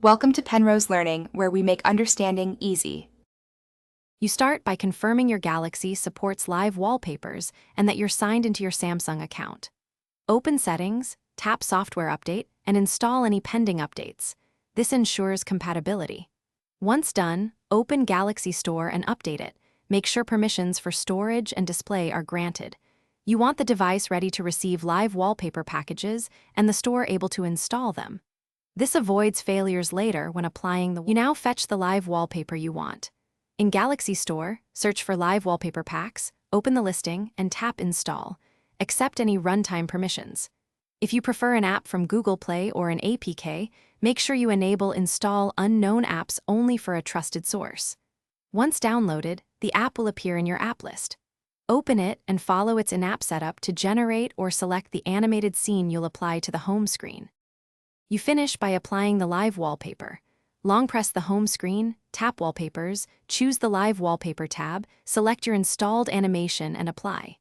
Welcome to Penrose Learning, where we make understanding easy. You start by confirming your Galaxy supports live wallpapers and that you're signed into your Samsung account. Open Settings, tap Software Update, and install any pending updates. This ensures compatibility. Once done, open Galaxy Store and update it. Make sure permissions for storage and display are granted. You want the device ready to receive live wallpaper packages and the store able to install them. This avoids failures later when applying the. You now fetch the live wallpaper you want. In Galaxy Store, search for live wallpaper packs, open the listing, and tap Install. Accept any runtime permissions. If you prefer an app from Google Play or an APK, make sure you enable Install Unknown Apps only for a trusted source. Once downloaded, the app will appear in your app list. Open it and follow its in-app setup to generate or select the animated scene you'll apply to the home screen. You finish by applying the live wallpaper. Long press the home screen, tap Wallpapers, choose the Live Wallpaper tab, select your installed animation and apply.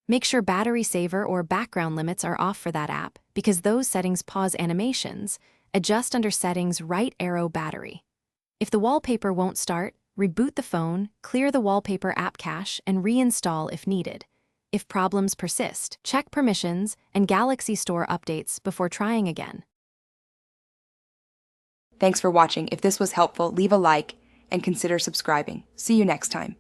Make sure battery saver or background limits are off for that app because those settings pause animations. Adjust under Settings right arrow Battery. If the wallpaper won't start, reboot the phone, clear the wallpaper app cache, and reinstall if needed. If problems persist, check permissions and Galaxy Store updates before trying again. Thanks for watching. If this was helpful, leave a like and consider subscribing. See you next time.